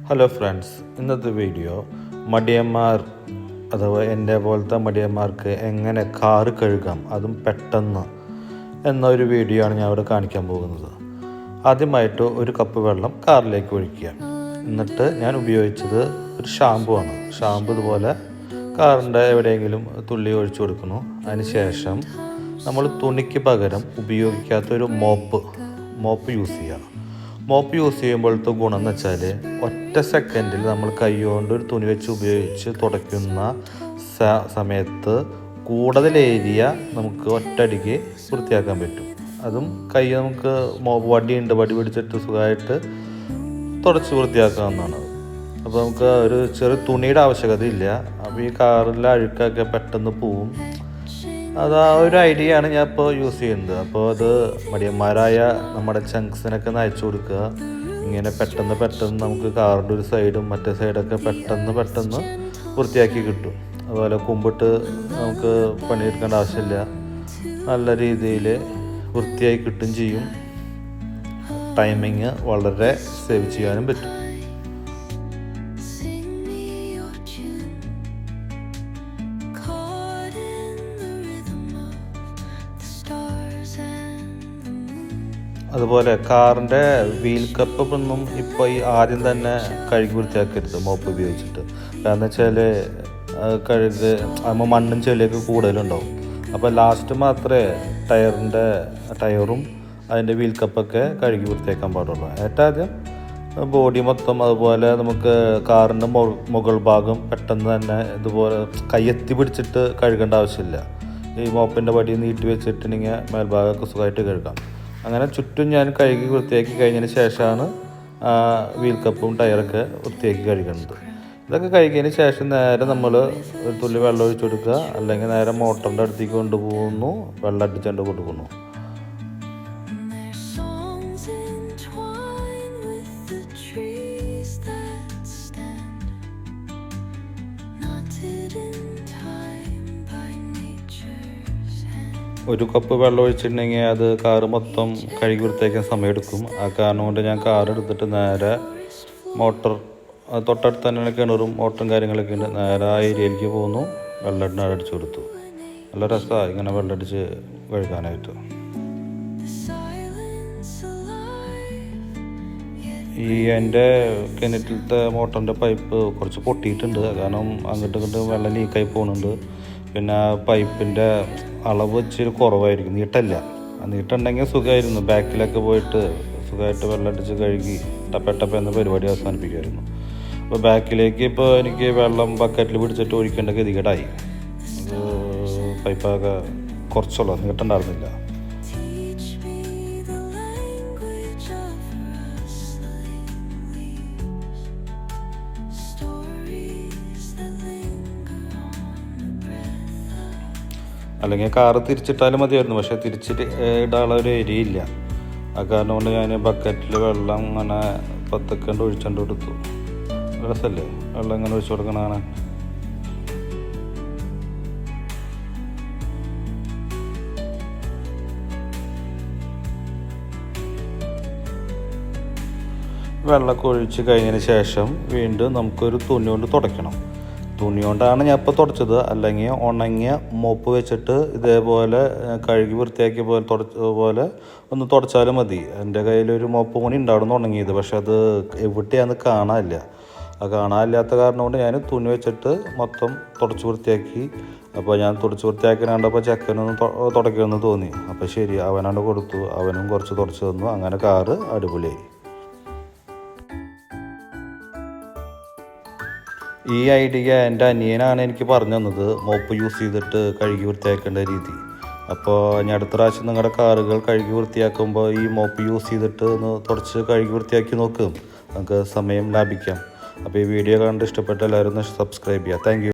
Hello friends, ഇന്നത്തെ video മടിയന്മാർ അഥവാ എൻ്റെ പോലത്തെ മടിയന്മാർക്ക് എങ്ങനെ കാറ് കഴുകാം അതും പെട്ടെന്ന് എന്നൊരു വീഡിയോ ആണ് ഞാൻ ഇവിടെ കാണിക്കാൻ പോകുന്നത്. ആദ്യമായിട്ട് ഒരു കപ്പ് വെള്ളം കാറിലേക്ക് ഒഴിക്കുക. എന്നിട്ട് ഞാൻ ഉപയോഗിച്ചത് ഒരു ഷാമ്പു ആണ്. ഷാമ്പു ഇതുപോലെ കാറിൻ്റെ എവിടെയെങ്കിലും തുള്ളി ഒഴിച്ചു കൊടുക്കുന്നു. അതിന് ശേഷം നമ്മൾ തുണിക്ക് പകരം ഉപയോഗിക്കാത്തൊരു മോപ്പ് യൂസ് ചെയ്യുക. മോപ്പ് യൂസ് ചെയ്യുമ്പോഴത്തെ ഗുണം എന്ന് വെച്ചാൽ ഒറ്റ സെക്കൻഡിൽ നമ്മൾ കൈ കൊണ്ട് ഒരു തുണി വെച്ച് ഉപയോഗിച്ച് തുടയ്ക്കുന്ന സമയത്ത് കൂടുതൽ ഏരിയ നമുക്ക് ഒറ്റയടിക്ക് വൃത്തിയാക്കാൻ പറ്റും. അതും കൈ നമുക്ക് വടി പിടിച്ചിട്ട് സുഖമായിട്ട് തുടച്ച് വൃത്തിയാക്കാവുന്നതാണ്. അപ്പോൾ നമുക്ക് ഒരു ചെറിയ തുണിയുടെ ആവശ്യകത ഇല്ല. അപ്പോൾ ഈ കാറിലെ അഴുക്കൊക്കെ പെട്ടെന്ന് പോവും. അത് ആ ഒരു ഐഡിയ ആണ് ഞാൻ ഇപ്പോൾ യൂസ് ചെയ്യുന്നത്. അപ്പോൾ അത് മടിയന്മാരായ നമ്മുടെ ചങ്ക്സിനൊക്കെ അയച്ചു കൊടുക്കുക. ഇങ്ങനെ പെട്ടെന്ന് നമുക്ക് കാറിൻ്റെ ഒരു സൈഡും മറ്റേ സൈഡൊക്കെ പെട്ടെന്ന് വൃത്തിയാക്കി കിട്ടും. അതുപോലെ കുമ്പിട്ട് നമുക്ക് പണിയെടുക്കേണ്ട ആവശ്യമില്ല. നല്ല രീതിയിൽ വൃത്തിയായി കിട്ടും ചെയ്യും. ടൈമിങ് വളരെ സേവ് ചെയ്യാനും പറ്റും. അതുപോലെ കാറിൻ്റെ വീൽ കപ്പ് ഒന്നും ഇപ്പോൾ ഈ ആദ്യം തന്നെ കഴുകി വൃത്തിയാക്കരുത് മോപ്പ് ഉപയോഗിച്ചിട്ട്. കാരണം വെച്ചാൽ ആകുമ്പോൾ മണ്ണും ചെളിയൊക്കെ കൂടുതലുണ്ടാവും. അപ്പോൾ ലാസ്റ്റ് മാത്രമേ ടയറും അതിൻ്റെ വീൽ കപ്പൊക്കെ കഴുകി വൃത്തിയാക്കാൻ പാടുള്ളൂ. ഏറ്റവും ആദ്യം ബോഡി മൊത്തം, അതുപോലെ നമുക്ക് കാറിൻ്റെ മുകൾ ഭാഗം പെട്ടെന്ന് തന്നെ ഇതുപോലെ കയ്യെത്തി പിടിച്ചിട്ട് കഴുകേണ്ട ആവശ്യമില്ല. ഈ മോപ്പിൻ്റെ വടി നീട്ടി വെച്ചിട്ടുണ്ടെങ്കിൽ മേൽഭാഗമൊക്കെ സുഖമായിട്ട് കഴുകാം. അങ്ങനെ ചുറ്റും ഞാൻ കഴുകി വൃത്തിയാക്കി കഴിഞ്ഞതിന് ശേഷമാണ് വീൽ കപ്പും ടയറൊക്കെ വൃത്തിയാക്കി കഴുകുന്നത്. ഇതൊക്കെ കഴുകിയതിന് ശേഷം നേരെ നമ്മൾ ഒരു തുള്ളി വെള്ളം ഒഴിച്ചു കൊടുക്കുക, അല്ലെങ്കിൽ നേരെ മോട്ടറിൻ്റെ അടുത്തേക്ക് കൊണ്ടുപോകുന്നു, വെള്ളം അടിച്ചുകൊണ്ട് കൊടുക്കുന്നു. ഒരു കപ്പ് വെള്ളം ഒഴിച്ചിട്ടുണ്ടെങ്കിൽ അത് കാറ് മൊത്തം കഴുകി വൃത്തിയാക്കാൻ സമയമെടുക്കും. ആ കാരണം കൊണ്ട് ഞാൻ കാർ എടുത്തിട്ട് നേരെ മോട്ടർ തൊട്ടടുത്ത് തന്നെ കിണറും മോട്ടറും കാര്യങ്ങളൊക്കെ ഉണ്ട്. നേരെ ആ ഏരിയയിലേക്ക് പോകുന്നു, വെള്ളം അടിച്ചു കൊടുത്തു. നല്ല രസമാണ് ഇങ്ങനെ വെള്ളമടിച്ച് കഴുകാനായിട്ട്. ഈ എൻ്റെ കിണറ്റിലത്തെ മോട്ടറിൻ്റെ പൈപ്പ് കുറച്ച് പൊട്ടിയിട്ടുണ്ട്. കാരണം അങ്ങോട്ടും ഇങ്ങോട്ടും വെള്ളം ലീക്കായി പോകുന്നുണ്ട്. പിന്നെ പൈപ്പിൻ്റെ അളവ് വെച്ചൊരു കുറവായിരിക്കും, നീട്ടല്ല. നീട്ടുണ്ടെങ്കിൽ സുഖമായിരുന്നു, ബാക്കിലൊക്കെ പോയിട്ട് സുഖമായിട്ട് വെള്ളം അടിച്ച് കഴുകി ടപ്പ പരിപാടി അവസാനിപ്പിക്കുമായിരുന്നു. അപ്പോൾ ബാക്കിലേക്ക് ഇപ്പോൾ എനിക്ക് വെള്ളം ബക്കറ്റിൽ പിടിച്ചിട്ട് ഒഴിക്കേണ്ട ഗതികേടായി. പൈപ്പൊക്കെ കുറച്ചുള്ളൂ, നീട്ടുണ്ടായിരുന്നില്ല. അല്ലെങ്കിൽ കാറ് തിരിച്ചിട്ടാലും മതിയായിരുന്നു, പക്ഷേ തിരിച്ചിട്ട് ഇടാനുള്ള ഒരു ഏരിയ ഇല്ല. ആ കാരണം കൊണ്ട് ഞാൻ ബക്കറ്റിൽ വെള്ളം അങ്ങനെ പത്തക്കണ്ട് ഒഴിച്ചുകൊണ്ട് കൊടുത്തു. രസമല്ലേ വെള്ളം ഇങ്ങനെ ഒഴിച്ചു കൊടുക്കണതാണ്. വെള്ളമൊക്കെ ഒഴിച്ച് കഴിഞ്ഞതിന് ശേഷം വീണ്ടും നമുക്കൊരു തുണി കൊണ്ട് തുടയ്ക്കണം. തുണി കൊണ്ടാണ് ഞാൻ ഇപ്പോൾ തുടച്ചത്. അല്ലെങ്കിൽ ഉണങ്ങിയ മോപ്പ് വെച്ചിട്ട് ഇതേപോലെ കഴുകി വൃത്തിയാക്കിയ പോലെ ഒന്ന് തുടച്ചാലും മതി. എൻ്റെ കയ്യിലൊരു മോപ്പ് കൂടി ഉണ്ടായിരുന്നു ഉണങ്ങിയത്, പക്ഷെ അത് എവിടെയാണെന്ന് കാണാനില്ല. ആ കാണാനില്ലാത്ത കാരണം കൊണ്ട് ഞാൻ തുണി വെച്ചിട്ട് മൊത്തം തുടച്ച് വൃത്തിയാക്കി. അപ്പോൾ ഞാൻ തുടച്ച് വൃത്തിയാക്കിനാണ്ടപ്പോൾ ചെക്കനൊന്ന് തുടയ്ക്കുമെന്ന് തോന്നി. അപ്പോൾ ശരി, അവനാണ്ട് കൊടുത്തു, അവനും കുറച്ച് തുടച്ച് തന്നു. അങ്ങനെ കാറ് അടിപൊളിയായി. ഈ ഐഡിയ എൻ്റെ അനിയനാണ് എനിക്ക് പറഞ്ഞു തന്നത്, മോപ്പ് യൂസ് ചെയ്തിട്ട് കഴുകി വൃത്തിയാക്കേണ്ട രീതി. അപ്പോൾ ഞാൻ അടുത്ത പ്രാവശ്യം നിങ്ങളുടെ കാറുകൾ കഴുകി വൃത്തിയാക്കുമ്പോൾ ഈ മോപ്പ് യൂസ് ചെയ്തിട്ട് ഒന്ന് തുടച്ച് കഴുകി വൃത്തിയാക്കി നോക്കും, നമുക്ക് സമയം ലാഭിക്കാം. അപ്പോൾ ഈ വീഡിയോ കണ്ട് ഇഷ്ടപ്പെട്ട എല്ലാവരും ഒന്ന് സബ്സ്ക്രൈബ് ചെയ്യുക. Thank you.